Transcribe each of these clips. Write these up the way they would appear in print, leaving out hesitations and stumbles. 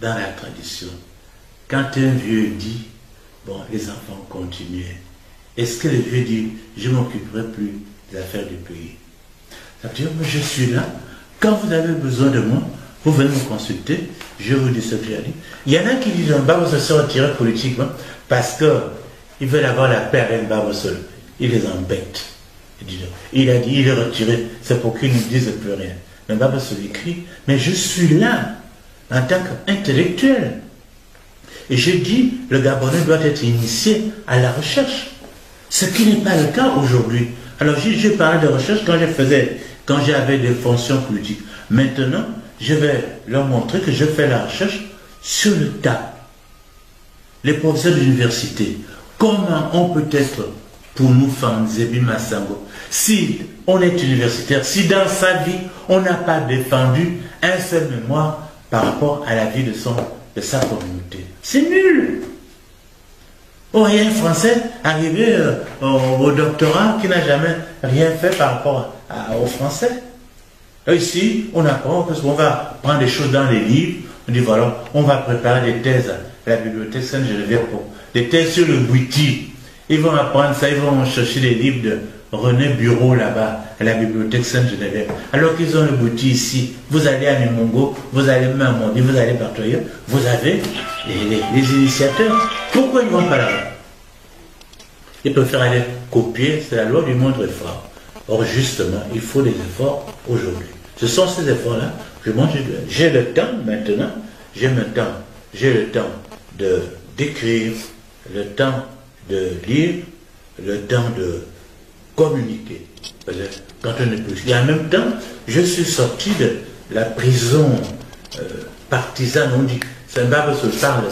dans la tradition, quand un vieux dit, bon, les enfants continuaient, est-ce que le vieux dit, je ne m'occuperai plus des affaires du pays? Ça veut dire, je suis là, quand vous avez besoin de moi, vous venez me consulter, je vous dis ce que j'ai dit. Il y en a qui disent, Mbabosso se retirer politiquement parce qu'ils veulent avoir la paix avec Mbabosso. Il les embête. Il a dit, il est retiré, c'est pour qu'ils ne disent plus rien. Mais Mbabosso écrit, mais je suis là, en tant qu'intellectuel. Et je dis, le Gabonais doit être initié à la recherche. Ce qui n'est pas le cas aujourd'hui. Alors, j'ai parlé de recherche quand j'avais des fonctions politiques. Maintenant, je vais leur montrer que je fais la recherche sur le tas. Les professeurs d'université, comment on peut être, pour nous, Fanzebi Massango, si on est universitaire, si dans sa vie, on n'a pas défendu un seul mémoire par rapport à la vie de sa communauté. C'est nul. Oh, il y a un Français arrivé au doctorat qui n'a jamais rien fait par rapport aux Français. Ici, on apprend parce qu'on va prendre des choses dans les livres. On dit voilà, on va préparer des thèses à la bibliothèque Sainte-Geneviève, des thèses sur le Bouiti. Ils vont apprendre ça, ils vont chercher des livres de René Bureau là-bas, à la bibliothèque Sainte-Geneviève. Alors qu'ils ont le Bouiti ici, vous allez à Mimongo, vous allez même à Mondi, vous allez partout ailleurs, vous avez les initiateurs. Pourquoi ils ne vont pas là-bas? Ils préfèrent aller copier, c'est la loi du moindre effort. Or, justement, il faut des efforts aujourd'hui. Ce sont ces efforts-là que moi, j'ai le temps maintenant, j'ai le temps d'écrire, le temps de lire, le temps de communiquer. Quand on est plus. Et en même temps, je suis sorti de la prison partisane. On dit, c'est Mbabosso parle,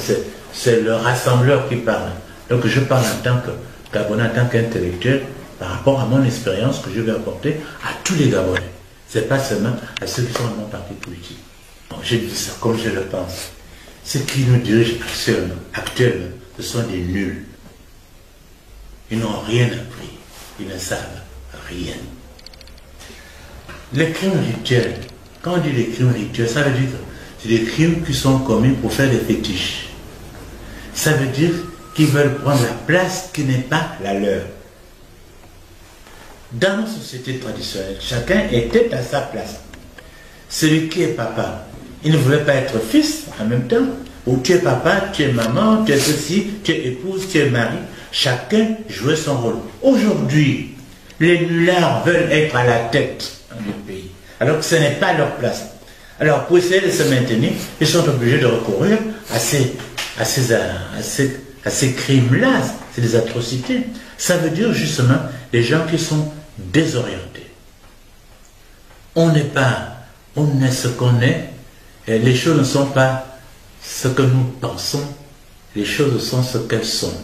c'est le rassembleur qui parle. Donc je parle en tant que Gabonais, en tant qu'intellectuel, par rapport à mon expérience que je vais apporter à tous les Gabonais. Ce n'est pas seulement à ceux qui sont dans mon parti politique. Bon, je dis ça comme je le pense. Ceux qui nous dirigent actuellement, ce sont des nuls. Ils n'ont rien appris. Ils ne savent rien. Les crimes rituels, quand on dit les crimes rituels, ça veut dire que c'est des crimes qui sont commis pour faire des fétiches. Ça veut dire qu'ils veulent prendre la place qui n'est pas la leur. Dans nos sociétés traditionnelles, chacun était à sa place. Celui qui est papa, il ne voulait pas être fils en même temps. Ou tu es papa, tu es maman, tu es ceci, tu es épouse, tu es mari. Chacun jouait son rôle. Aujourd'hui, les nullards veulent être à la tête du pays, alors que ce n'est pas leur place. Alors pour essayer de se maintenir, ils sont obligés de recourir à ces crimes-là, c'est des atrocités. Ça veut dire justement les gens qui sont désorientés. On est ce qu'on est, et les choses ne sont pas ce que nous pensons, les choses sont ce qu'elles sont.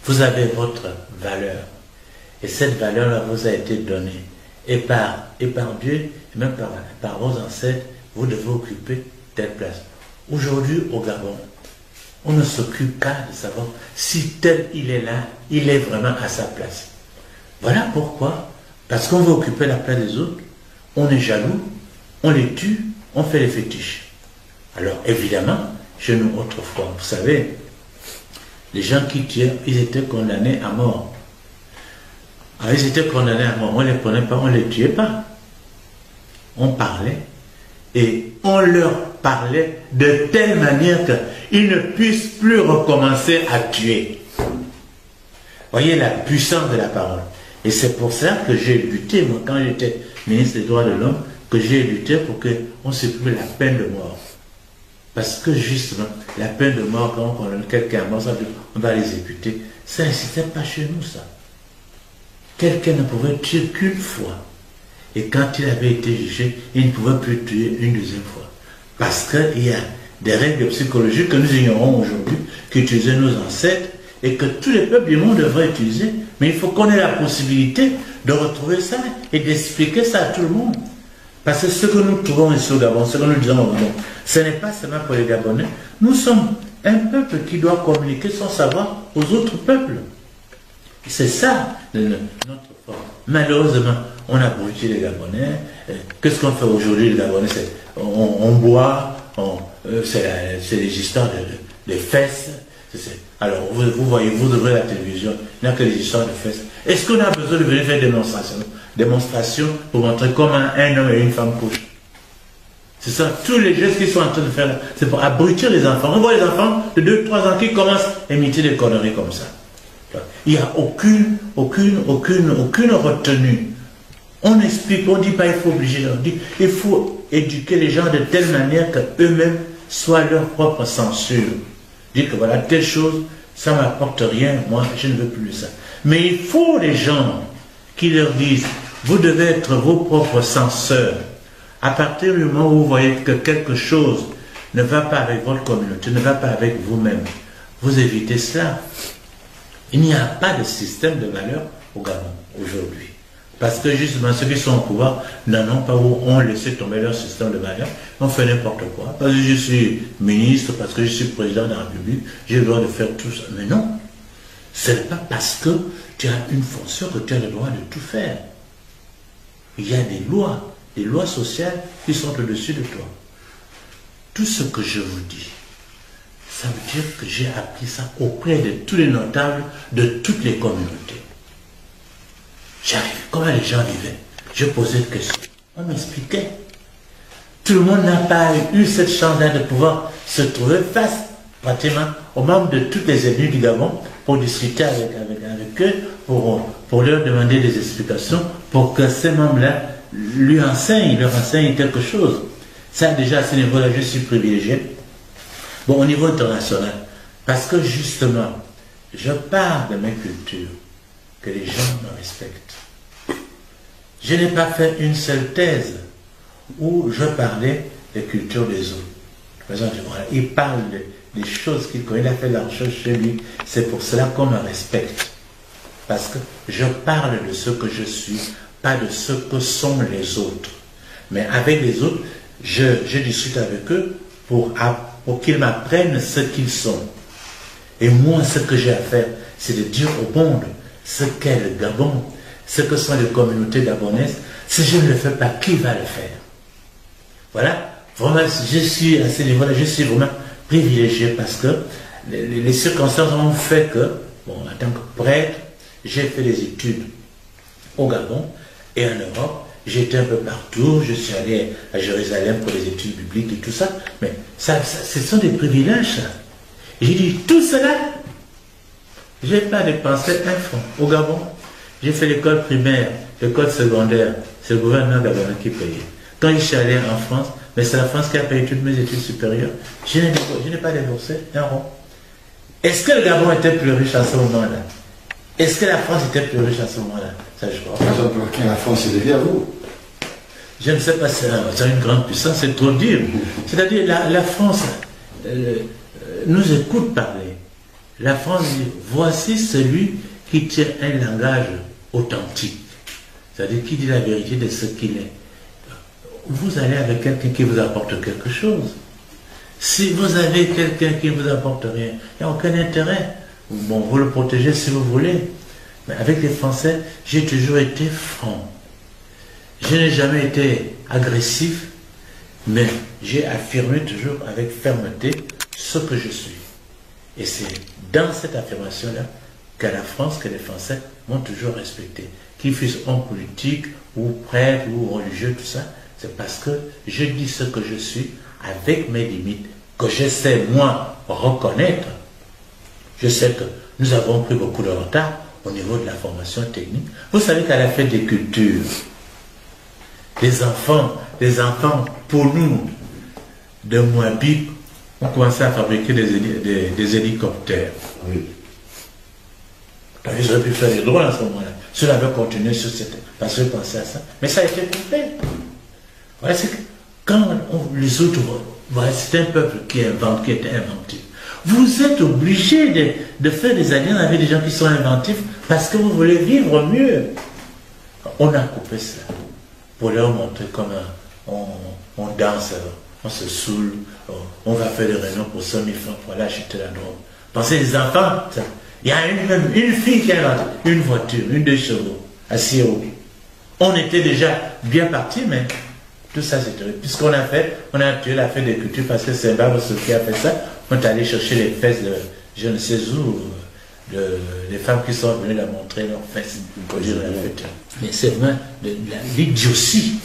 Vous avez votre valeur, et cette valeur-là vous a été donnée, et par Dieu, et même par vos ancêtres, vous devez occuper telle place. Aujourd'hui, au Gabon, on ne s'occupe pas de savoir si tel il est là, il est vraiment à sa place. Voilà pourquoi, parce qu'on veut occuper la place des autres, on est jaloux, on les tue, on fait les fétiches. Alors évidemment, chez nous autrefois, vous savez, les gens qui tuaient, ils étaient condamnés à mort. Alors ils étaient condamnés à mort, on ne les prenait pas, on ne les tuait pas. On parlait, et on leur parlait de telle manière qu'ils ne puissent plus recommencer à tuer. Voyez la puissance de la parole. Et c'est pour ça que j'ai lutté, moi, quand j'étais ministre des droits de l'homme, que j'ai lutté pour qu'on supprime la peine de mort. Parce que justement, la peine de mort, quand on condamne quelqu'un à mort, ça veut dire on va l'exécuter. Ça n'existait pas chez nous, ça. Quelqu'un ne pouvait tuer qu'une fois. Et quand il avait été jugé, il ne pouvait plus tuer une deuxième fois. Parce qu'il y a des règles psychologiques que nous ignorons aujourd'hui, qu'utilisaient nos ancêtres, et que tous les peuples du monde devraient utiliser. Mais il faut qu'on ait la possibilité de retrouver ça et d'expliquer ça à tout le monde. Parce que ce que nous trouvons ici au Gabon, ce que nous disons au Gabon, ce n'est pas seulement pour les Gabonais. Nous sommes un peuple qui doit communiquer son savoir aux autres peuples. C'est ça notre force. Malheureusement, on a brûlé les Gabonais. Qu'est-ce qu'on fait aujourd'hui les Gabonais? On boit, c'est les histoires de fesses. Alors, vous voyez, vous ouvrez la télévision, il n'y a que les histoires de fesses. Est-ce qu'on a besoin de venir faire démonstration pour montrer comment un homme et une femme couchent? C'est ça, tous les gestes qu'ils sont en train de faire là, c'est pour abrutir les enfants. On voit les enfants de 2-3 ans qui commencent à imiter des conneries comme ça. Il n'y a aucune retenue. On explique, on ne dit pas il faut obliger, on dit il faut éduquer les gens de telle manière qu'eux-mêmes soient leur propre censure. Dire que voilà, telle chose, ça ne m'apporte rien, moi je ne veux plus de ça. Mais il faut les gens qui leur disent, vous devez être vos propres censeurs. À partir du moment où vous voyez que quelque chose ne va pas avec votre communauté, ne va pas avec vous-même, vous évitez cela. Il n'y a pas de système de valeur au Gabon aujourd'hui. Parce que justement ceux qui sont au pouvoir n'en ont pas ou ont laissé tomber leur système de valeur, on fait n'importe quoi. Parce que je suis ministre, parce que je suis président de la République, j'ai le droit de faire tout ça. Mais non, ce n'est pas parce que tu as une fonction que tu as le droit de tout faire. Il y a des lois sociales qui sont au-dessus de toi. Tout ce que je vous dis, ça veut dire que j'ai appris ça auprès de tous les notables de toutes les communautés. J'arrive, comment les gens vivaient? Je posais des questions. On m'expliquait. Tout le monde n'a pas eu cette chance-là de pouvoir se trouver face, pratiquement, aux membres de toutes les ethnies du Gabon pour discuter avec eux, pour leur demander des explications, pour que ces membres-là leur enseignent quelque chose. Ça, déjà, à ce niveau-là, je suis privilégié. Bon, au niveau international, parce que justement, je parle de mes cultures, que les gens me respectent. Je n'ai pas fait une seule thèse où je parlais des cultures des autres. Par exemple, il parle des choses qu'il connaît, il a fait la recherche chez lui. C'est pour cela qu'on me respecte. Parce que je parle de ce que je suis, pas de ce que sont les autres. Mais avec les autres, je discute avec eux pour qu'ils m'apprennent ce qu'ils sont. Et moi, ce que j'ai à faire, c'est de dire au monde ce qu'est le Gabon, ce que sont les communautés gabonaises. Si je ne le fais pas, qui va le faire? Voilà, vraiment, je suis à ce niveau-là, je suis vraiment privilégié parce que les circonstances ont fait que, bon, en tant que prêtre, j'ai fait des études au Gabon et en Europe. J'étais un peu partout, je suis allé à Jérusalem pour les études bibliques et tout ça, mais ce sont des privilèges, ça. J'ai dit, tout cela, je n'ai pas dépensé un franc au Gabon. J'ai fait l'école primaire, l'école secondaire, c'est le gouvernement gabonais qui payait. Quand je suis allé en France, mais c'est la France qui a payé toutes mes études supérieures, je n'ai pas déboursé un rond. Est-ce que le Gabon était plus riche à ce moment-là? Est-ce que la France était plus riche à ce moment-là? Ça, je crois. Par exemple, quand la France est dédiée à vous. Je ne sais pas si c'est une grande puissance, c'est trop dire. C'est-à-dire, la France nous écoute parler. La France dit, voici celui qui tient un langage authentique. C'est-à-dire, qui dit la vérité de ce qu'il est. Vous allez avec quelqu'un qui vous apporte quelque chose. Si vous avez quelqu'un qui ne vous apporte rien, il n'y a aucun intérêt. Bon, vous le protégez si vous voulez. Mais avec les Français, j'ai toujours été franc. Je n'ai jamais été agressif, mais j'ai affirmé toujours avec fermeté ce que je suis. Et c'est dans cette affirmation-là que la France, que les Français m'ont toujours respecté. Qu'ils fussent hommes politiques, ou prêtres, ou religieux, tout ça, c'est parce que je dis ce que je suis avec mes limites, que je sais, moi, reconnaître. Je sais que nous avons pris beaucoup de retard au niveau de la formation technique. Vous savez qu'à la fête des cultures, les enfants, pour nous, de Moabit, ont commencé à fabriquer des hélicoptères. Oui. Ils auraient pu faire des droits à ce moment-là. Cela avait continué sur cette... parce que je pensais à ça. Mais ça a été coupé. Voilà, c'est que quand les autres... Voilà, c'est un peuple qui était inventif. Vous êtes obligé de faire des alliances avec des gens qui sont inventifs parce que vous voulez vivre mieux. On a coupé cela pour leur montrer comment on danse, on se saoule, on va faire des réunions pour 100 000 francs pour aller acheter la drogue. Pensez les enfants, ça. Il y a une fille qui a une voiture, une 2 chevaux, à Siro. On était déjà bien partis, mais Tout ça, c'est terrible. Puisqu'on a fait, on a tué la fête des cultures parce que c'est Mbaba Sow qui a fait ça. On est allé chercher les fesses de je ne sais où, les femmes qui sont venues la montrer leurs fesses pour dire la fête. Mais c'est vraiment de l'idiotie.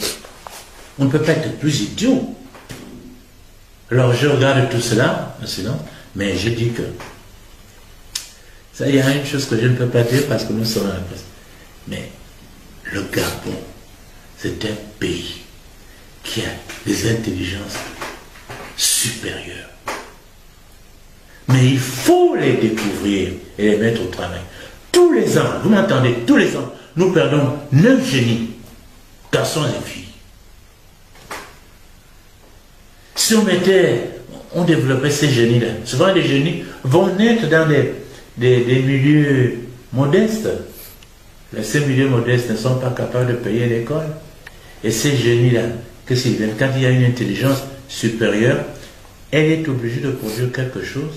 On ne peut pas être plus idiot. Alors je regarde tout cela, mais je dis que ça, il y a une chose que je ne peux pas dire parce que nous sommes à la presse. Mais le Gabon, c'est un pays qui a des intelligences supérieures. Mais il faut les découvrir et les mettre au travail. Tous les ans, vous m'entendez, tous les ans, nous perdons 9 génies, garçons et filles. Si on développait ces génies-là, souvent les génies vont naître dans des milieux modestes. Ces milieux modestes ne sont pas capables de payer l'école. Et ces génies-là, qu'est-ce qu'ils viennent? Quand il y a une intelligence supérieure, elle est obligée de produire quelque chose,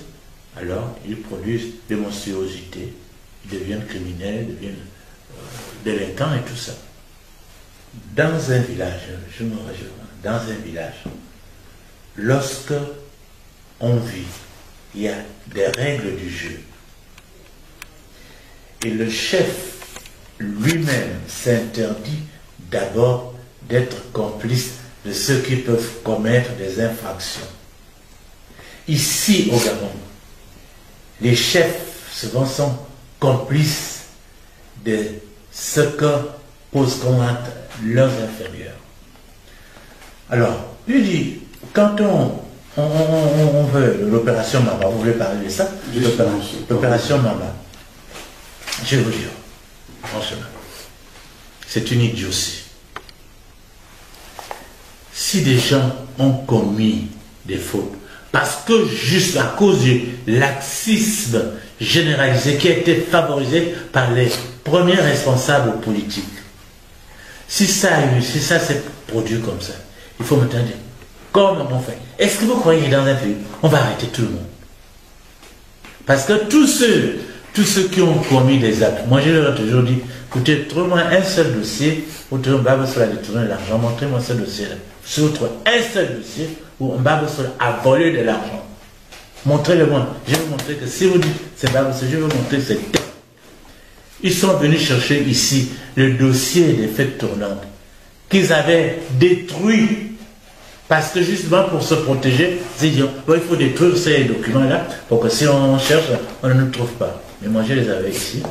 alors ils produisent des monstruosités, ils deviennent criminels, ils deviennent délinquants et tout ça. Dans un village, je me réjouis, dans un village, lorsque on vit, il y a des règles du jeu. Et le chef lui-même s'interdit d'abord d'être complice de ceux qui peuvent commettre des infractions. Ici au Gabon, les chefs souvent sont complices de ce que posent comme acte leurs inférieurs. Alors, lui dit, quand on veut l'opération Mamba, vous voulez parler de ça? L'opération Mamba, je vais vous dire, franchement, c'est une idiotie. Si des gens ont commis des fautes, parce que juste à cause du laxisme généralisé qui a été favorisé par les premiers responsables politiques, si ça s'est produit comme ça, il faut m'entendre, comment on fait? Est-ce que vous croyez que dans un pays, on va arrêter tout le monde? Parce que tous ceux qui ont commis des actes, moi je leur ai toujours dit, écoutez, trouvez-moi un seul dossier où Mbaba Sow a détourné de l'argent, montrez-moi ce dossier-là. Si vous trouvez un seul dossier où Mbaba Sow a volé de l'argent, montrez-le-moi. Je vais vous montrer que si vous dites c'est Mbaba Sow, je vais vous montrer que c'est... Ils sont venus chercher ici le dossier des fêtes tournantes qu'ils avaient détruit. Parce que justement pour se protéger, ils disent, bon, il faut détruire ces documents-là pour que si on cherche, on ne nous trouve pas. Mais moi je les avais ici.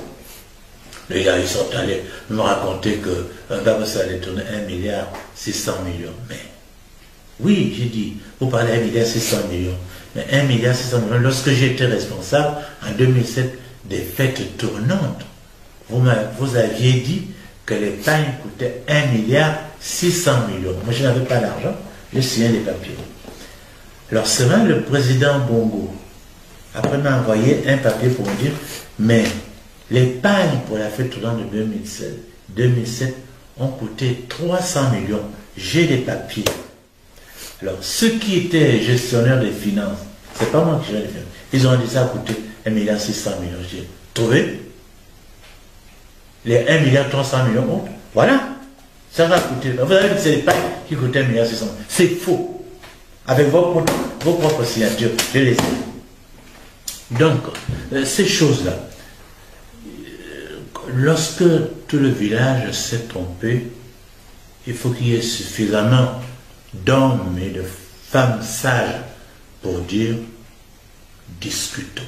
Les gars, ils sont allés me raconter que Mbaba Sow a détourné 1,6 milliard. Mais oui, j'ai dit, vous parlez 1,6 milliard. Mais 1,6 milliard, lorsque j'ai été responsable en 2007 des fêtes tournantes, vous aviez dit que les pagnes coûtaient 1,6 milliard. Moi je n'avais pas l'argent. J'ai signé les papiers. Alors seulement le président Bongo, après m'a envoyé un papier pour me dire, mais les pagnes pour la fête tournante de 2007 ont coûté 300 millions. J'ai les papiers. Alors ceux qui étaient gestionnaires des finances, c'est pas moi qui gère les finances, ils ont dit ça a coûté 1,6 milliard. J'ai trouvé les 1,3 milliard autres. Voilà. Ça va coûter. Vous avez dit que c'est les pagnes qui coûtaient 1,6 milliard. C'est faux. Avec vos propres signatures, je les ai. Donc, ces choses-là, lorsque tout le village s'est trompé, il faut qu'il y ait suffisamment d'hommes et de femmes sages pour dire discutons.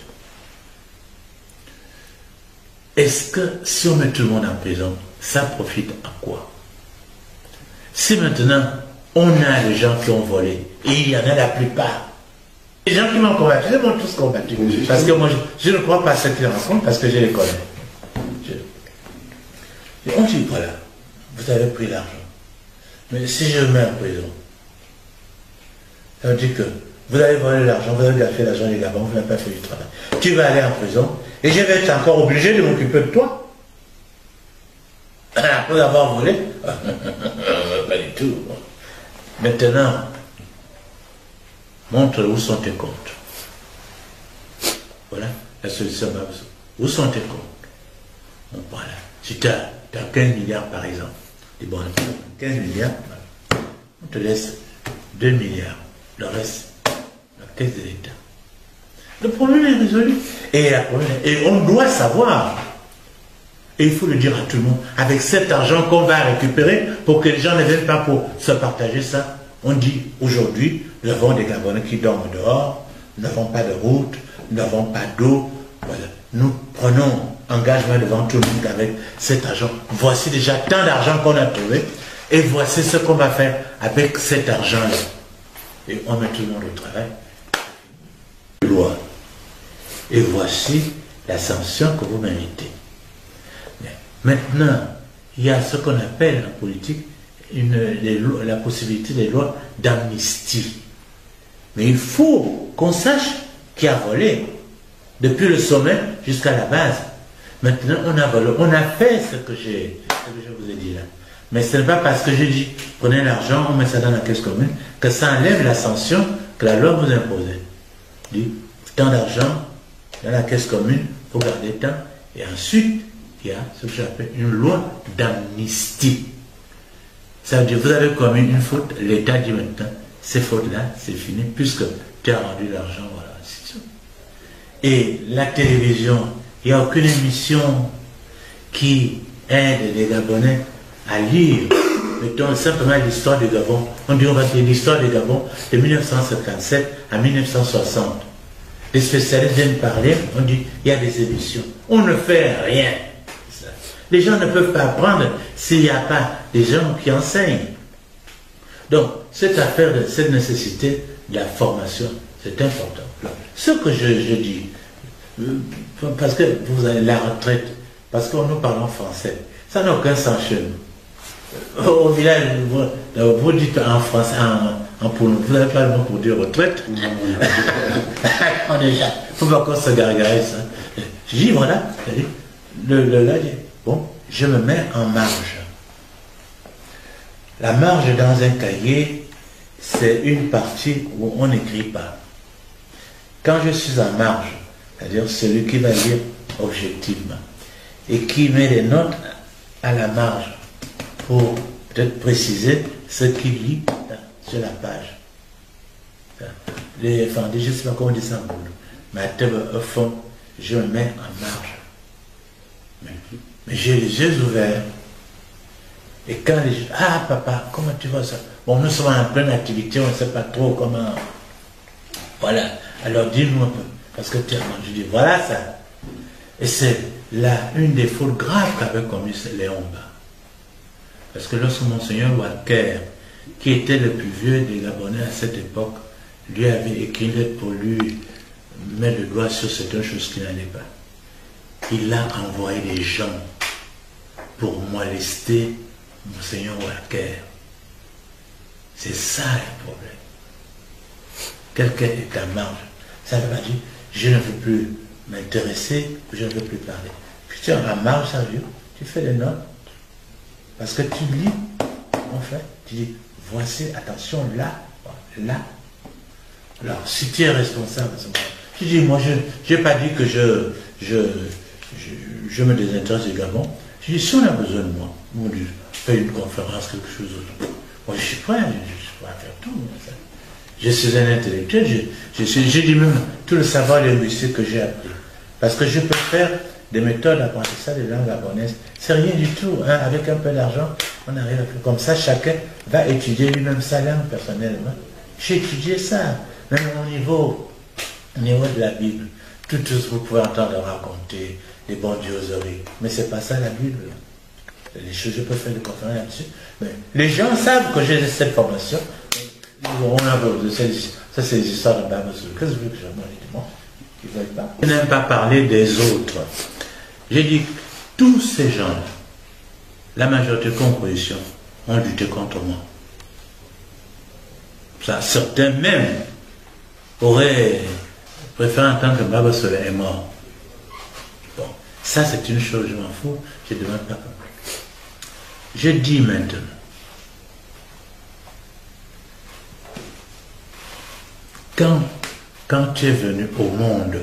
Est-ce que si on met tout le monde en prison, ça profite à quoi? Si maintenant on a des gens qui ont volé, et il y en a la plupart, les gens qui m'ont combattu, ils m'ont tous combattu. Parce que moi, je ne crois pas à ce qu'ils racontent parce que je les connais. Et on dit, voilà, vous avez pris l'argent. Mais si je mets en prison, ça veut dire que vous avez volé l'argent, vous avez gâché l'argent des Gabons, vous n'avez pas fait du travail. Tu vas aller en prison et je vais être encore obligé de m'occuper de toi. Après avoir volé, pas du tout. Maintenant, montre où sont tes comptes. Voilà la solution. Où sont tes comptes? Bon, voilà. Si tu as 15 milliards par exemple, dis bon, 15 milliards, voilà. on te laisse 2 milliards. Le reste, la caisse de l'État. Le problème est résolu. Et on doit savoir, et il faut le dire à tout le monde, avec cet argent qu'on va récupérer, pour que les gens ne viennent pas pour se partager ça, on dit aujourd'hui, nous avons des Gabonais qui dorment dehors, nous n'avons pas de route, nous n'avons pas d'eau. Voilà. Nous prenons engagement devant tout le monde avec cet argent. Voici déjà tant d'argent qu'on a trouvé, et voici ce qu'on va faire avec cet argent-là. Et on met tout le monde au travail. Loi. Et voici la sanction que vous méritez. Maintenant, il y a ce qu'on appelle en politique la possibilité des lois d'amnistie. Mais il faut qu'on sache qui a volé, depuis le sommet jusqu'à la base. Maintenant, on a volé, on a fait ce que je vous ai dit là. Mais ce n'est pas parce que j'ai dit, prenez l'argent, on met ça dans la caisse commune, que ça enlève la sanction que la loi vous imposait. Dit, tant d'argent dans la caisse commune, il faut garder tant. Et ensuite, il y a ce que j'appelle une loi d'amnistie. Ça veut dire, vous avez commis une faute, l'État dit maintenant, ces fautes-là, c'est fini, puisque tu as rendu l'argent, voilà, c'est tout. Et la télévision, il n'y a aucune émission qui aide les Gabonais à lire, mettons simplement l'histoire du Gabon. On dit, on va dire l'histoire du Gabon de 1957 à 1960. Les spécialistes viennent parler, on dit, il y a des émissions. On ne fait rien. Les gens ne peuvent pas apprendre s'il n'y a pas des gens qui enseignent. Donc, cette affaire, cette nécessité de la formation, c'est important. Ce que je dis, parce que vous avez la retraite, parce que nous parlons français, ça n'a aucun sens chez nous. Au village, vous dites en français, vous n'avez pas le mot pour dire retraite. Il faut pas qu'on se gargarise. Je dis, voilà, bon, je me mets en marge. La marge dans un cahier, c'est une partie où on n'écrit pas. Quand je suis en marge, c'est-à-dire celui qui va lire objectivement et qui met des notes à la marge pour peut-être préciser ce qu'il lit sur la page. Je ne sais pas comment on dit ça en boulot, mais au fond, je me mets en marge. Mais j'ai les yeux ouverts. Et quand les gens, ah papa, comment tu vois ça? Bon, nous sommes en pleine activité, on ne sait pas trop comment. Voilà. Alors dis-nous un peu. Parce que tu as mangé. Je dis, voilà ça. Et c'est là une des fautes graves qu'avait commis Léon Mba. Parce que lorsque Monseigneur Walker, qui était le plus vieux des Gabonais à cette époque, lui avait écrit une lettre pour lui mettre le doigt sur certaines choses qui n'allaient pas. Il a envoyé des gens pour molester Monseigneur Walker. C'est ça le problème. Quelqu'un est à marge. Ça ne veut pas dire, je ne veux plus m'intéresser, je ne veux plus parler. Puis tu es à marge, ça veut dire, tu fais des notes. Parce que tu lis, en fait, tu dis, voici, attention, là, là. Alors, si tu es responsable, tu dis, moi, je n'ai pas dit que je me désintéresse du Gabon. Je dis, si on a besoin de moi, on dit, fais une conférence, quelque chose d'autre. Moi, je suis prêt, je suis prêt à faire tout. Je suis un intellectuel, j'ai dit même tout le savoir linguistique que j'ai appris. Parce que je peux faire des méthodes d'apprentissage des langues gabonaises. C'est rien du tout. Hein. Avec un peu d'argent, on arrive à faire comme ça. Chacun va étudier lui-même sa langue personnellement. J'ai étudié ça. Même au niveau de la Bible. Tout vous pouvez entendre raconter des bondieuseries. Mais c'est pas ça la Bible. Les choses, je peux faire des conférences là-dessus. Mais les gens savent que j'ai cette formation. On a ça, c'est les histoires de Baba Soul. Qu'est-ce que je veux que je me ils veulent pas. Je n'aime pas parler des autres. J'ai dit, tous ces gens-là, la majorité de composition, ont lutté contre moi. Ça, certains même auraient préféré entendre que Baba Soul est mort. Bon, ça c'est une chose, je m'en fous, je ne demande pas. Je dis maintenant, quand tu es venu au monde,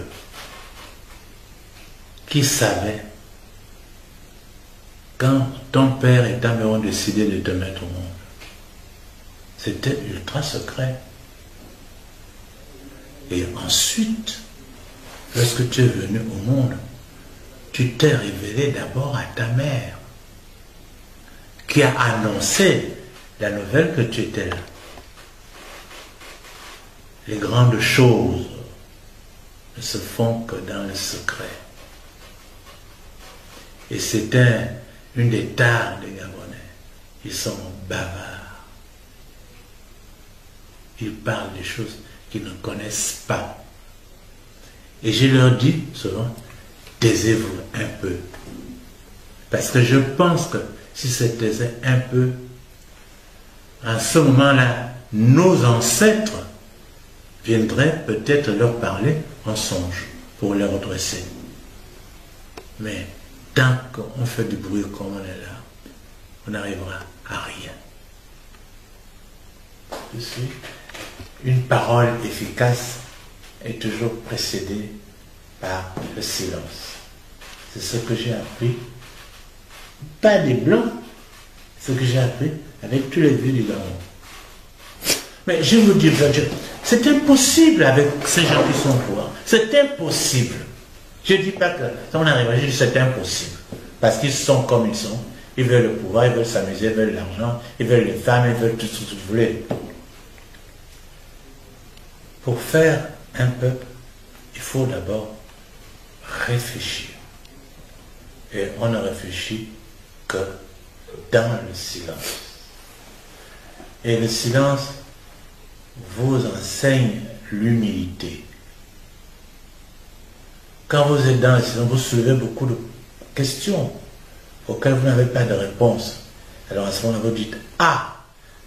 qui savait, quand ton père et ta mère ont décidé de te mettre au monde, C'était ultra secret. Et ensuite, lorsque tu es venu au monde, tu t'es révélé d'abord à ta mère, qui a annoncé la nouvelle que tu étais là. Les grandes choses ne se font que dans le secret. Et c'était une des tares des Gabonais. Ils sont bavards. Ils parlent des choses qu'ils ne connaissent pas. Et je leur dis souvent, taisez-vous un peu. Parce que je pense que si se taisait un peu, à ce moment-là, nos ancêtres viendraient peut-être leur parler en songe pour les redresser. Mais tant qu'on fait du bruit comme on est là, on n'arrivera à rien. Je suis une parole efficace est toujours précédée par le silence. C'est ce que j'ai appris. Pas des blancs, ce que j'ai appris avec tous les vieux du Gabon. Mais je vous dis, c'est impossible avec ces gens qui sont au pouvoir. C'est impossible. Je ne dis pas que ça on arrive, je dis c'est impossible. Parce qu'ils sont comme ils sont. Ils veulent le pouvoir, ils veulent s'amuser, ils veulent l'argent, ils veulent les femmes, ils veulent tout ce que vous voulez. Pour faire un peuple, il faut d'abord réfléchir. Et on ne réfléchit que dans le silence. Et le silence vous enseigne l'humilité. Quand vous êtes dans le silence, vous soulevez beaucoup de questions auxquelles vous n'avez pas de réponse. Alors à ce moment-là, vous dites, ah,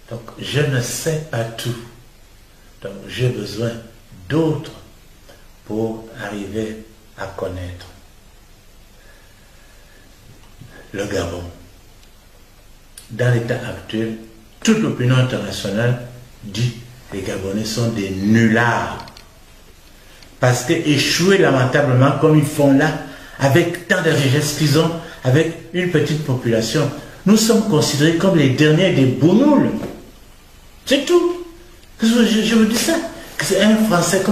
donc je ne sais pas tout. Donc j'ai besoin d'autres pour arriver à connaître. Le Gabon. Dans l'état actuel, toute l'opinion internationale dit que les Gabonais sont des nullards. Parce qu'échouer lamentablement comme ils font là, avec tant de richesses qu'ils ont, avec une petite population, nous sommes considérés comme les derniers des bounoules. C'est tout. Je vous dis ça. C'est un Français,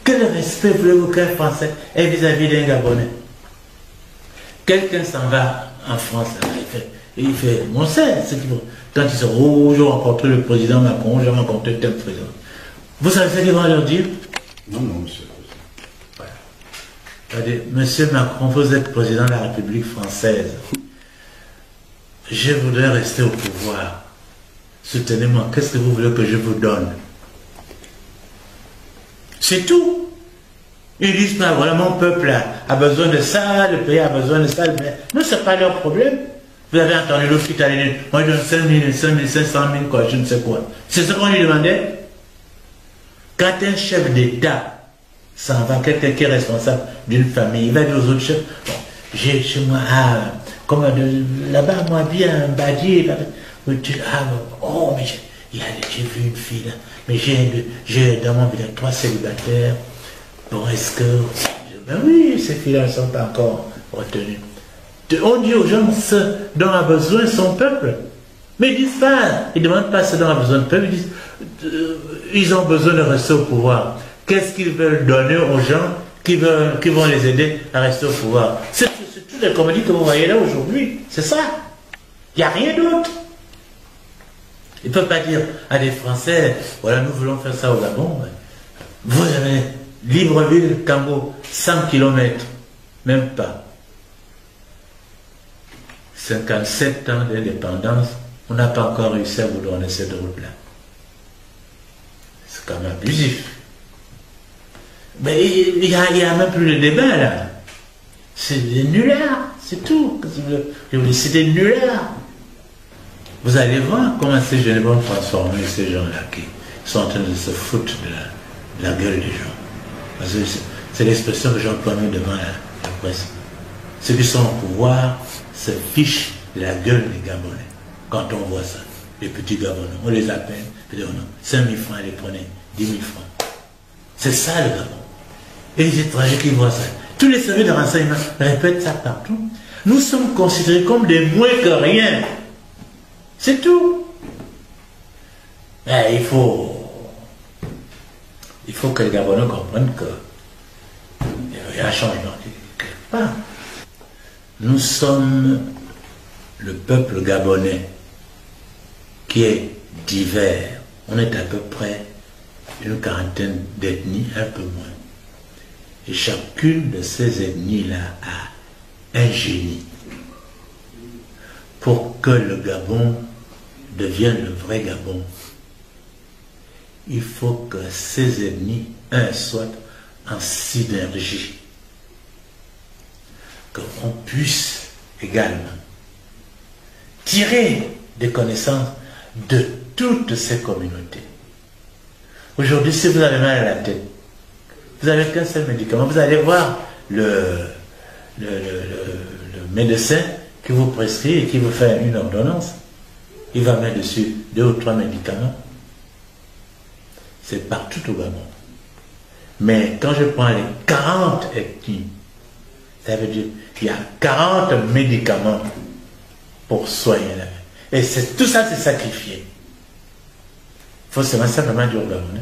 quel respect voulez-vous qu'un Français ait vis-à-vis d'un Gabonais? Quelqu'un s'en va en France, il fait, on sait ce qu'il faut. Quand ils sont, oh, j'ai rencontré le président Macron, j'ai rencontré tel président. Vous savez ce qu'ils vont leur dire? Non, non, monsieur. Voilà. Monsieur Macron, vous êtes président de la République française. Je voudrais rester au pouvoir. Soutenez-moi, qu'est-ce que vous voulez que je vous donne? C'est tout. Ils disent, ben voilà, mon peuple a besoin de ça, le pays a besoin de ça. Non, ce n'est pas leur problème. Vous avez entendu l'autre qui allé, moi je donne 5 000, 500 000, quoi, je ne sais quoi. C'est ce qu'on lui demandait. Quand un chef d'État s'en va, quelqu'un qui est responsable d'une famille, il va dire aux autres chefs, bon, j'ai chez moi, comme là-bas, moi, bien, Badi, oh, mais j'ai vu une fille là, mais j'ai dans mon village 3 célibataires. Bon, est-ce que... Ben oui, ces filles-là ne sont pas encore retenues. On dit aux gens ce dont a besoin son peuple. Mais ils disent pas, ils ne demandent pas ce dont a besoin le peuple, ils disent, ils ont besoin de rester au pouvoir. Qu'est-ce qu'ils veulent donner aux gens qui vont les aider à rester au pouvoir? C'est toutes les comédies que vous voyez là aujourd'hui, c'est ça. Il n'y a rien d'autre. Ils ne peuvent pas dire à des Français, voilà, nous voulons faire ça au Gabon. Vous avez Libreville, Cambo, 100 km, même pas. 57 ans d'indépendance, on n'a pas encore réussi à vous donner cette route-là. C'est quand même abusif. Mais il n'y a même plus de débat là. C'est des nullards, c'est tout. Je vous dis, c'est des nullards. Vous allez voir comment ces jeunes vont transformer ces gens-là qui sont en train de se foutre de la gueule des gens. C'est l'expression que j'emploie même devant la presse. Ceux qui sont au pouvoir se fichent la gueule des Gabonais. Quand on voit ça, les petits Gabonais, on les appelle, 5 000 francs, ils les prenaient, 10 000 francs. C'est ça le Gabon. Et les étrangers qui voient ça. Tous les services de renseignement répètent ça partout. Nous sommes considérés comme des moins que rien. C'est tout. Mais il faut que les Gabonais comprennent que il y a un changement quelque part. Nous sommes le peuple gabonais qui est divers. On est à peu près une quarantaine d'ethnies, un peu moins. Et chacune de ces ethnies-là a un génie. Pour que le Gabon devienne le vrai Gabon, il faut que ces ethnies, soient en synergie. Qu'on puisse également tirer des connaissances de toutes ces communautés. Aujourd'hui, si vous avez mal à la tête, vous n'avez qu'un seul médicament, vous allez voir le médecin qui vous prescrit et qui vous fait une ordonnance. Il va mettre dessus 2 ou 3 médicaments. C'est partout au Gabon. Mais quand je prends les 40 ethnies, ça veut dire qu'il y a 40 médicaments pour soigner la vie. Et tout ça, c'est sacrifié. Il faut simplement dire au Gabonais,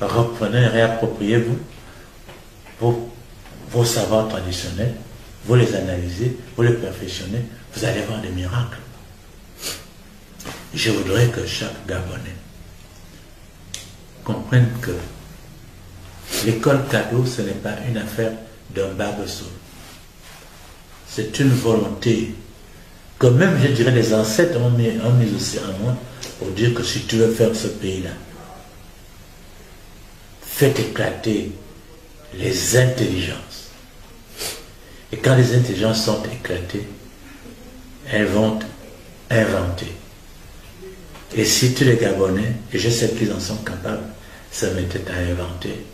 reprenez et réappropriez-vous vos savoirs traditionnels, vous les analysez, vous les perfectionnez, vous allez voir des miracles. Je voudrais que chaque Gabonais comprenne que l'école cadeau, ce n'est pas une affaire d'un barbe-saule. C'est une volonté que même, je dirais, les ancêtres ont mis aussi en moi pour dire que si tu veux faire ce pays-là, faites éclater les intelligences. Et quand les intelligences sont éclatées, elles vont inventer. Et si tous les Gabonais, et je sais qu'ils en sont capables, se mettaient à inventer,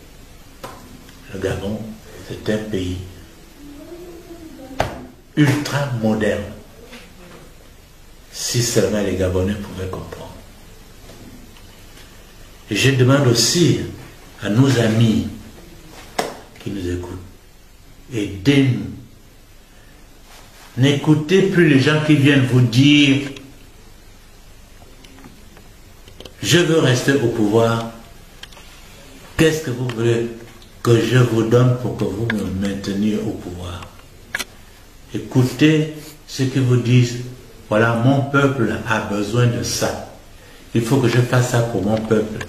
le Gabon, c'est un pays ultra moderne. Si seulement les Gabonais pouvaient comprendre. Et je demande aussi à nos amis qui nous écoutent, aidez-nous. N'écoutez plus les gens qui viennent vous dire je veux rester au pouvoir. Qu'est-ce que vous voulez que je vous donne pour que vous me mainteniez au pouvoir? Écoutez ceux qui vous disent voilà, mon peuple a besoin de ça. Il faut que je fasse ça pour mon peuple.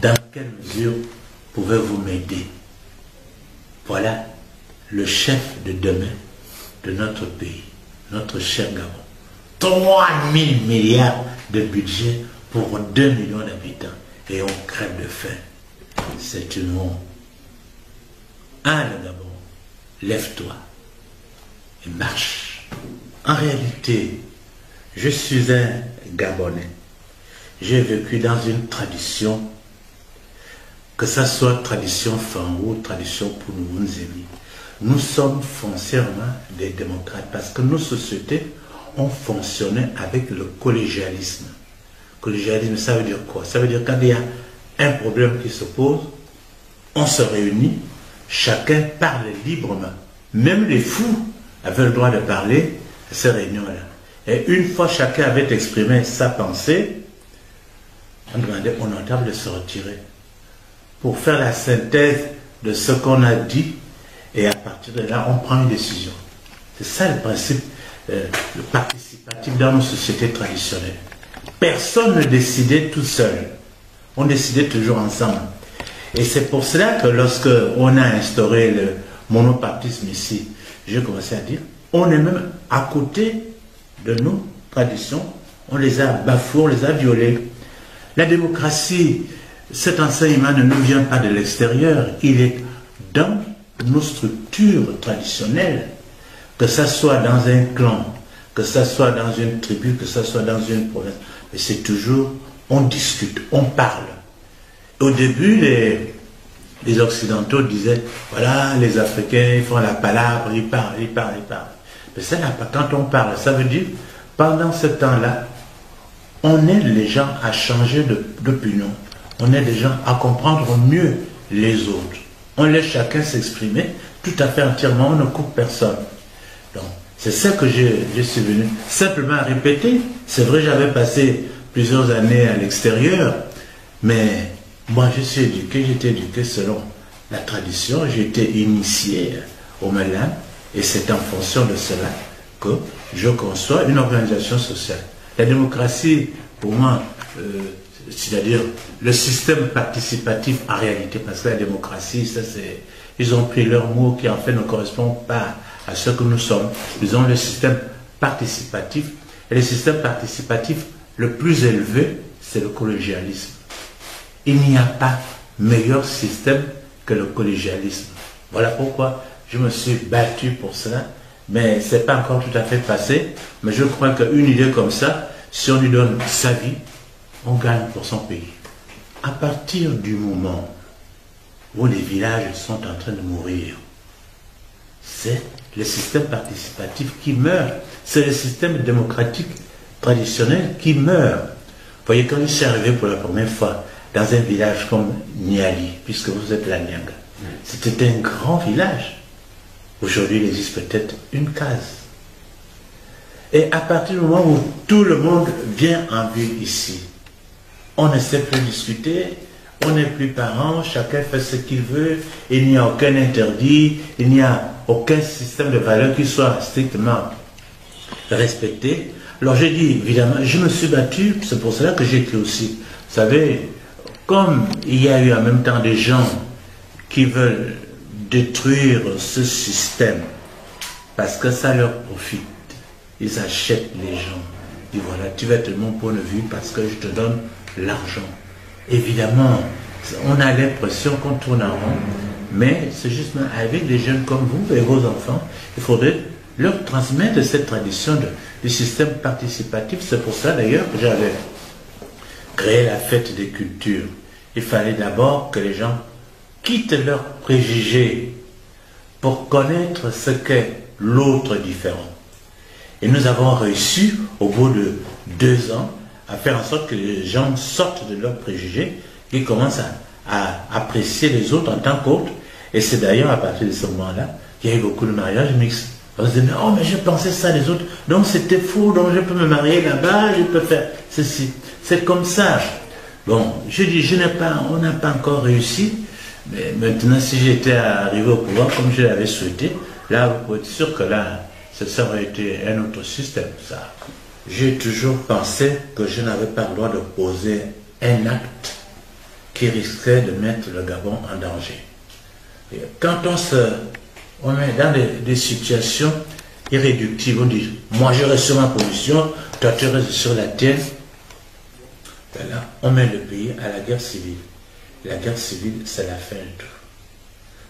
Dans quelle mesure pouvez-vous m'aider? Voilà le chef de demain de notre pays, notre cher Gabon. 3 000 milliards de budget pour 2 millions d'habitants et on crève de faim. C'est une honte. Le Gabon, lève-toi et marche. En réalité, je suis un Gabonais. J'ai vécu dans une tradition, que ce soit tradition Fango, tradition Pounounzemi. Nous sommes foncièrement des démocrates parce que nos sociétés ont fonctionné avec le collégialisme. Collégialisme, ça veut dire quoi? Ça veut dire quand il y a un problème qui se pose, on se réunit, chacun parle librement. Même les fous avaient le droit de parler à ces réunions-là. Et une fois chacun avait exprimé sa pensée, on demandait au notable de se retirer pour faire la synthèse de ce qu'on a dit et à partir de là, on prend une décision. C'est ça le principe le participatif dans nos sociétés traditionnelles. Personne ne décidait tout seul. On décidait toujours ensemble. Et c'est pour cela que lorsque on a instauré le monopartisme ici, j'ai commencé à dire, on est même à côté de nos traditions, on les a bafouées, on les a violées. La démocratie, cet enseignement ne nous vient pas de l'extérieur, il est dans nos structures traditionnelles, que ce soit dans un clan, que ce soit dans une tribu, que ce soit dans une province. Mais c'est toujours, on discute, on parle. Au début, les Occidentaux disaient, voilà, les Africains, ils font la palabre, ils parlent. Mais ça, quand on parle, ça veut dire, pendant ce temps-là, on aide les gens à changer d'opinion. On aide les gens à comprendre mieux les autres. On laisse chacun s'exprimer tout à fait entièrement, on ne coupe personne. Donc, c'est ça que je suis venu simplement à répéter. C'est vrai, j'avais passé plusieurs années à l'extérieur, Mais moi, j'étais éduqué selon la tradition, j'ai été initié au Mélam, et c'est en fonction de cela que je conçois une organisation sociale. La démocratie, pour moi, c'est-à-dire le système participatif en réalité, parce que la démocratie, ça c'est, ils ont pris leur mot qui en fait ne correspond pas à ce que nous sommes. Ils ont le système participatif, et le système participatif le plus élevé, c'est le collégialisme. Il n'y a pas meilleur système que le collégialisme. Voilà pourquoi je me suis battu pour cela, mais ce n'est pas encore tout à fait passé. Mais je crois qu'une idée comme ça, si on lui donne sa vie, on gagne pour son pays. À partir du moment où les villages sont en train de mourir, c'est le système participatif qui meurt. C'est le système démocratique traditionnel qui meurt. Vous voyez, quand je suis arrivé pour la première fois dans un village comme Niali, puisque vous êtes la Nyanga, c'était un grand village. Aujourd'hui, il existe peut-être une case. Et à partir du moment où tout le monde vient en ville ici, on ne sait plus discuter, on n'est plus parents, chacun fait ce qu'il veut, il n'y a aucun interdit, il n'y a aucun système de valeurs qui soit strictement respecté. Alors j'ai dit, évidemment, je me suis battu, c'est pour cela que j'ai écrit aussi. Vous savez, comme il y a eu en même temps des gens qui veulent détruire ce système parce que ça leur profite, ils achètent les gens. Ils disent voilà, tu vas être de mon point de vue parce que je te donne l'argent. Évidemment, on a l'impression qu'on tourne en rond, mais c'est justement avec des jeunes comme vous et vos enfants, il faudrait leur transmettre cette tradition du système participatif. C'est pour ça d'ailleurs que j'avais créé la fête des cultures. Il fallait d'abord que les gens quittent leurs préjugés pour connaître ce qu'est l'autre différent. Et nous avons réussi, au bout de 2 ans, à faire en sorte que les gens sortent de leurs préjugés et commencent à apprécier les autres en tant qu'autres. Et c'est d'ailleurs à partir de ce moment-là qu'il y a eu beaucoup de mariages mixtes. On se dit, mais, oh, mais je pensais ça des autres, donc c'était faux, donc je peux me marier là-bas, je peux faire ceci. C'est comme ça. Bon, je dis, on n'a pas encore réussi, mais maintenant, si j'étais arrivé au pouvoir comme je l'avais souhaité, là, vous pouvez être sûr que là, ça aurait été un autre système, ça. J'ai toujours pensé que je n'avais pas le droit de poser un acte qui risquerait de mettre le Gabon en danger. Et quand on met dans des situations irréductibles, on dit, moi je reste sur ma position, toi tu restes sur la tienne, ben là, on met le pays à la guerre civile. La guerre civile, c'est la fin de tout.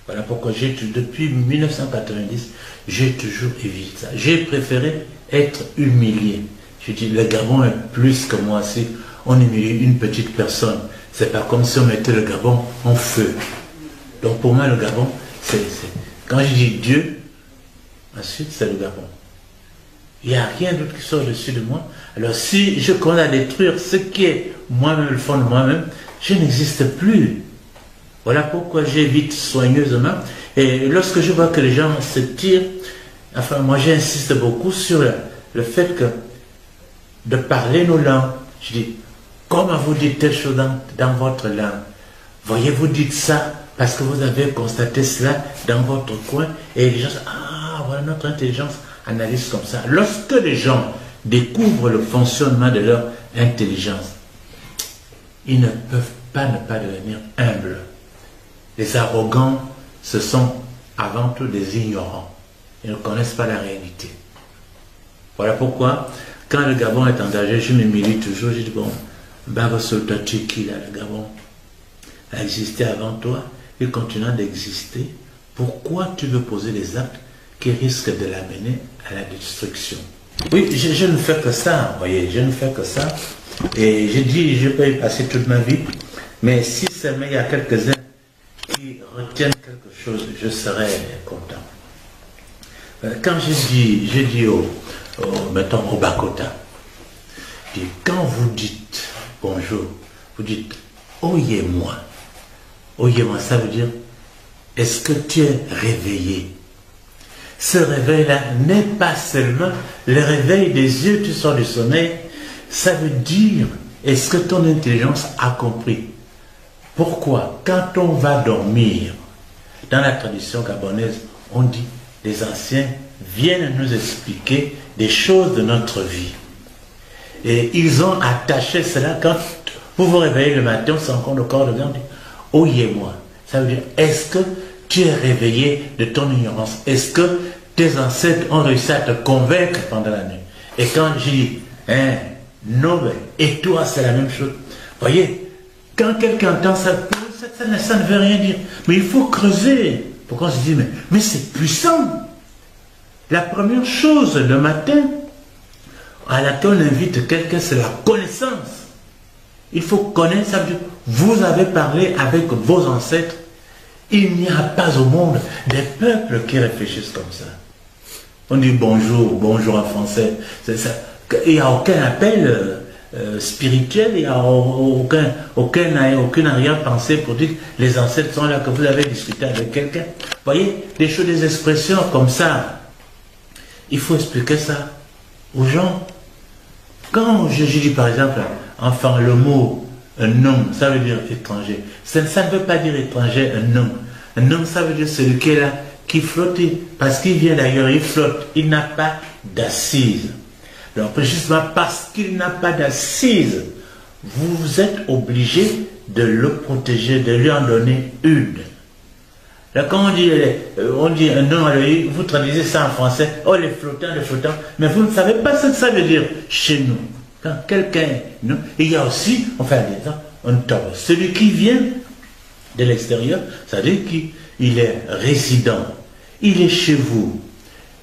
Voilà pourquoi depuis 1990, j'ai toujours évité ça. J'ai préféré être humilié. Je dis, le Gabon est plus que moi. Si on humilie une petite personne, c'est pas comme si on mettait le Gabon en feu. Donc pour moi, le Gabon, quand je dis Dieu, ensuite c'est le Gabon. Il n'y a rien d'autre qui sort au-dessus de moi. Alors si je commence à détruire ce qui est moi-même, le fond de moi-même, je n'existe plus. Voilà pourquoi j'évite soigneusement. Et lorsque je vois que les gens se tirent, enfin moi j'insiste beaucoup sur le fait que de parler nos langues. Je dis, comment vous dites telle chose dans votre langue? Voyez, vous dites ça parce que vous avez constaté cela dans votre coin et les gens, ah, voilà, notre intelligence analyse comme ça. Lorsque les gens découvrent le fonctionnement de leur intelligence, ils ne peuvent pas ne pas devenir humbles. Les arrogants, ce sont avant tout des ignorants. Ils ne connaissent pas la réalité. Voilà pourquoi, quand le Gabon est en danger, je me milite toujours, je dis, bon, Baba Solta, tu es qui là, le Gabon a existé avant toi, il continue d'exister. Pourquoi tu veux poser des actes qui risquent de l'amener à la destruction? Oui, je ne fais que ça, vous voyez, je ne fais que ça. Et j'ai dit, je peux y passer toute ma vie, mais si seulement il y a quelques-uns qui retiennent quelque chose, je serai content. Quand j'ai dit mettons au Bakota, quand vous dites bonjour, vous dites oyez-moi. Oyez-moi, ça veut dire est-ce que tu es réveillé? Ce réveil-là n'est pas seulement le réveil des yeux, tu sors du sommeil, ça veut dire est-ce que ton intelligence a compris Pourquoi? Quand on va dormir, dans la tradition gabonaise, on dit, les anciens viennent nous expliquer des choses de notre vie. Et ils ont attaché cela quand vous vous réveillez le matin, on sent encore le corps de viande, on dit, oyez-moi. Ça veut dire, est-ce que tu es réveillé de ton ignorance? Est-ce que tes ancêtres ont réussi à te convaincre pendant la nuit? Et quand je dis, non, et toi, c'est la même chose. Voyez, quand quelqu'un entend ça, ça ne veut rien dire. Mais il faut creuser. Pourquoi on se dit, mais c'est puissant. La première chose le matin à laquelle on invite quelqu'un, c'est la connaissance. Il faut connaître, ça veut dire, vous avez parlé avec vos ancêtres. Il n'y a pas au monde des peuples qui réfléchissent comme ça. On dit bonjour, bonjour en français. Il n'y a aucun appel spirituel, il n'y a aucune arrière-pensée pour dire que les ancêtres sont là, que vous avez discuté avec quelqu'un. Vous voyez, des choses, des expressions comme ça. Il faut expliquer ça aux gens. Quand je dis par exemple, enfin le mot un nom, ça veut dire étranger. Ça ne veut pas dire étranger, un nom. Un nom, ça veut dire celui qui est là, qui flotte, parce qu'il vient d'ailleurs, il flotte, il n'a pas d'assise. Donc justement parce qu'il n'a pas d'assise, vous êtes obligé de le protéger, de lui en donner une. Là, quand on dit un nom, vous traduisez ça en français, oh les flottants, mais vous ne savez pas ce que ça veut dire chez nous. Quand quelqu'un, non, il y a aussi, enfin, un tort. Celui qui vient de l'extérieur, ça veut dire qu'il est résident. Il est chez vous.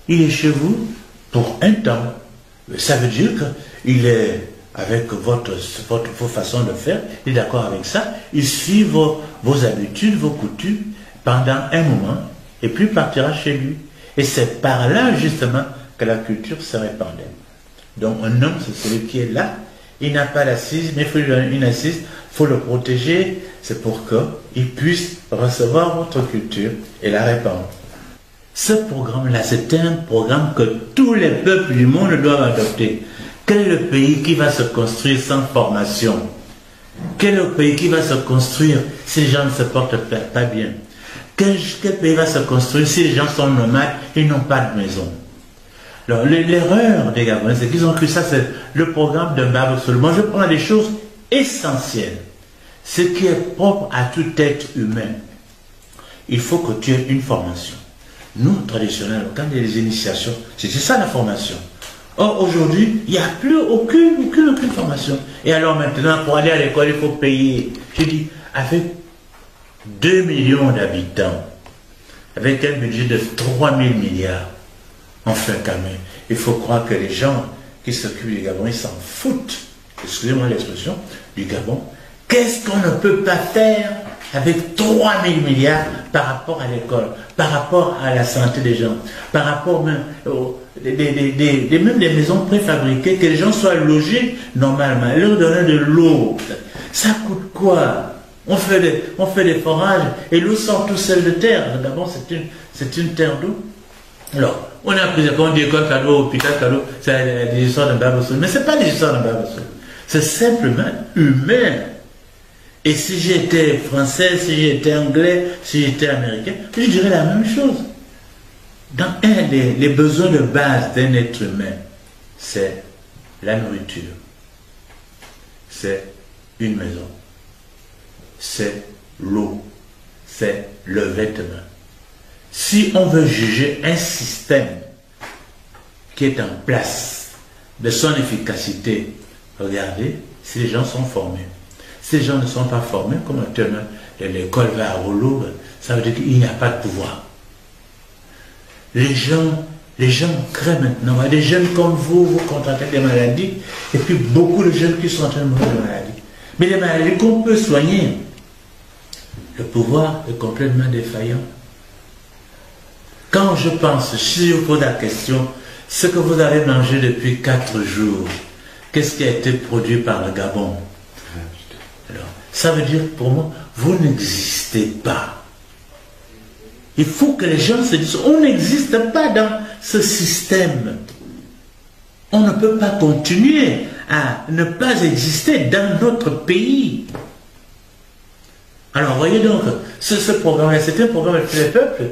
Il est chez vous pour un temps. Ça veut dire qu'il est avec vos façons de faire, il est d'accord avec ça, il suit vos habitudes, vos coutumes pendant un moment, et puis partira chez lui. Et c'est par là, justement, que la culture se répandait. Donc un homme, c'est celui qui est là, il n'a pas d'assise, mais il faut lui donner une assise, il faut le protéger, c'est pour qu'il puisse recevoir votre culture et la répandre. Ce programme-là, c'est un programme que tous les peuples du monde doivent adopter. Quel est le pays qui va se construire sans formation? Quel est le pays qui va se construire si les gens ne se portent pas bien? Quel pays va se construire si les gens sont nomades et n'ont pas de maison? Alors, l'erreur des Gabonais, c'est qu'ils ont cru ça, c'est le programme de Mbaba Solo. Moi, je prends des choses essentielles. Ce qui est propre à tout être humain. Il faut que tu aies une formation. Nous, traditionnels, quand il y a des initiations, c'est ça la formation. Or, aujourd'hui, il n'y a plus aucune formation. Et alors maintenant, pour aller à l'école, il faut payer. Je dis, avec 2 millions d'habitants, avec un budget de 3 000 milliards, enfin quand même, il faut croire que les gens qui s'occupent du Gabon, ils s'en foutent, excusez-moi l'expression, du Gabon. Qu'est-ce qu'on ne peut pas faire avec 3 000 milliards par rapport à l'école, par rapport à la santé des gens, par rapport même même des maisons préfabriquées, que les gens soient logés normalement, leur donner de l'eau. Ça coûte quoi? On fait des forages et l'eau sort tout seul de terre. D'abord, c'est une terre d'eau. Alors, on a pris, quand on dit école cadeau, hôpital cadeau, c'est des histoires de Mbaba Solo. Mais ce n'est pas des histoires de Mbaba Solo. C'est simplement humain. Et si j'étais français, si j'étais anglais, si j'étais américain, je dirais la même chose. Dans les besoins de base d'un être humain, c'est la nourriture, c'est une maison, c'est l'eau, c'est le vêtement. Si on veut juger un système qui est en place, de son efficacité, regardez si les gens sont formés. Si les gens ne sont pas formés, comme actuellement l'école va à rouleau, ça veut dire qu'il n'y a pas de pouvoir. Les gens créent maintenant. Des jeunes comme vous contractez des maladies, et puis beaucoup de jeunes qui sont en train de mourir de maladies. Mais les maladies qu'on peut soigner, le pouvoir est complètement défaillant. Quand je pense, si je vous pose la question, ce que vous avez mangé depuis 4 jours, qu'est-ce qui a été produit par le Gabon? Alors, ça veut dire pour moi, vous n'existez pas. Il faut que les gens se disent, on n'existe pas dans ce système. On ne peut pas continuer à ne pas exister dans notre pays. Alors, voyez donc, ce programme-là, c'est un programme pour les peuples,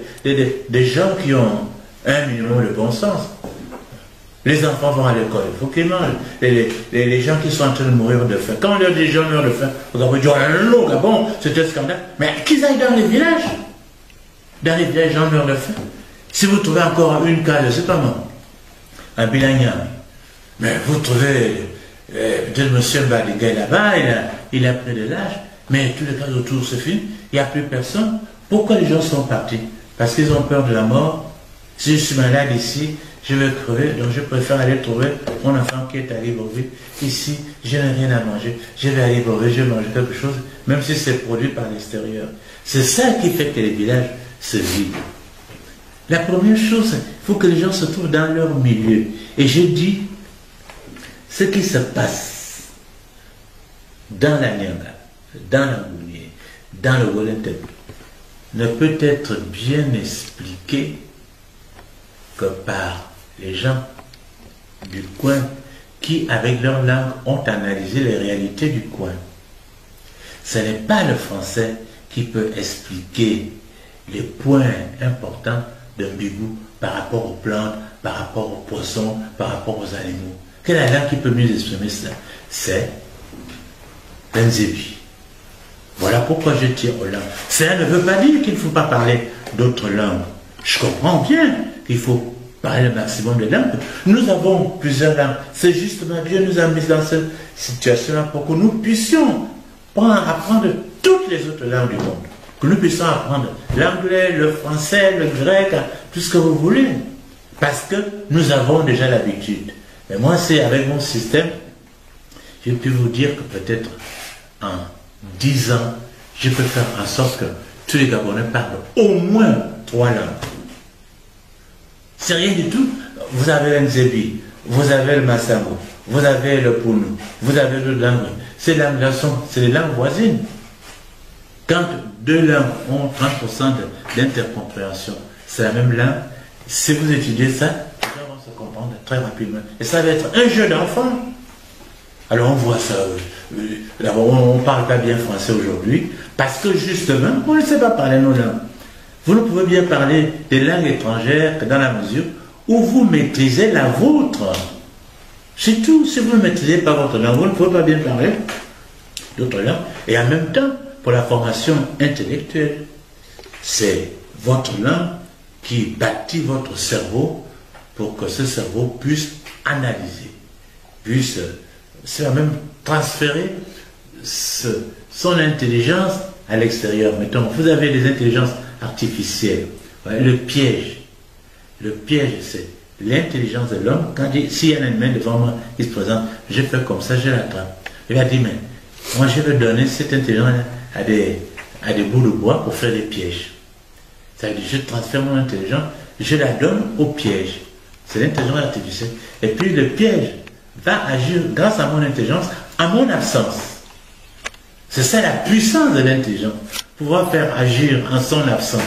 des gens qui ont un minimum de bon sens. Les enfants vont à l'école, il faut qu'ils mangent. Les gens qui sont en train de mourir de faim. Quand on leur dit les gens meurent de faim, vous avez dit, oh, au Gabon, c'est un scandale. Mais qu'ils aillent dans les villages. Dans les villages, les gens meurent de faim. Si vous trouvez encore une case, je ne sais pas moi, un Bilagnan, mais vous trouvez peut-être M. Badigay là-bas, il a pris de l'âge, mais tous les cas autour se filment, il n'y a plus personne. Pourquoi les gens sont partis? Parce qu'ils ont peur de la mort. Si je suis malade ici, je vais crever, donc je préfère aller trouver mon enfant qui est à Libreville. Ici, je n'ai rien à manger. Je vais à Libreville, je vais manger quelque chose, même si c'est produit par l'extérieur. C'est ça qui fait que les villages se vident. La première chose, il faut que les gens se trouvent dans leur milieu. Et je dis, ce qui se passe dans la Nyanga, dans la Gounier, dans le Wolentep, ne peut être bien expliqué que par les gens du coin qui, avec leur langue, ont analysé les réalités du coin. Ce n'est pas le français qui peut expliquer les points importants d'un bigou par rapport aux plantes, par rapport aux poissons, par rapport aux animaux. Quelle est la langue qui peut mieux exprimer cela? C'est l'Nzebi. Voilà pourquoi je tire aux langues. Cela ne veut pas dire qu'il ne faut pas parler d'autres langues. Je comprends bien qu'il faut parler le maximum de langues. Nous avons plusieurs langues. C'est justement Dieu nous a mis dans cette situation-là pour que nous puissions apprendre toutes les autres langues du monde. Que nous puissions apprendre l'anglais, le français, le grec, tout ce que vous voulez. Parce que nous avons déjà l'habitude. Mais moi, c'est avec mon système, j'ai pu vous dire que peut-être en 10 ans, je peux faire en sorte que tous les Gabonais parlent au moins 3 langues. C'est rien du tout. Vous avez l'Nzebi, vous avez le Massango, vous avez le Pounou, vous avez le Langue. Ces langues-là c'est les langues voisines. Quand 2 langues ont 30% d'intercompréhension, c'est la même langue. Si vous étudiez ça, les gens vont se comprendre très rapidement. Et ça va être un jeu d'enfant. Alors on voit ça. D'abord, on ne parle pas bien français aujourd'hui, parce que justement, on ne sait pas parler nos langues. Vous ne pouvez bien parler des langues étrangères que dans la mesure où vous maîtrisez la vôtre. C'est tout. Si vous ne maîtrisez pas votre langue, vous ne pouvez pas bien parler d'autres langues. Et en même temps, pour la formation intellectuelle, c'est votre langue qui bâtit votre cerveau pour que ce cerveau puisse analyser, puisse même transférer son intelligence à l'extérieur. Mettons, vous avez des intelligences artificielles. Le piège, c'est l'intelligence de l'homme. Quand s'il y a un animal devant moi qui se présente, je fais comme ça, je l'attrape. Il va dire, mais moi je vais donner cette intelligence à des bouts de bois pour faire des pièges. Ça veut dire, je transfère mon intelligence, je la donne au piège. C'est l'intelligence artificielle. Et puis le piège va agir grâce à mon intelligence à mon absence. C'est ça la puissance de l'intelligence. Pouvoir faire agir en son absence.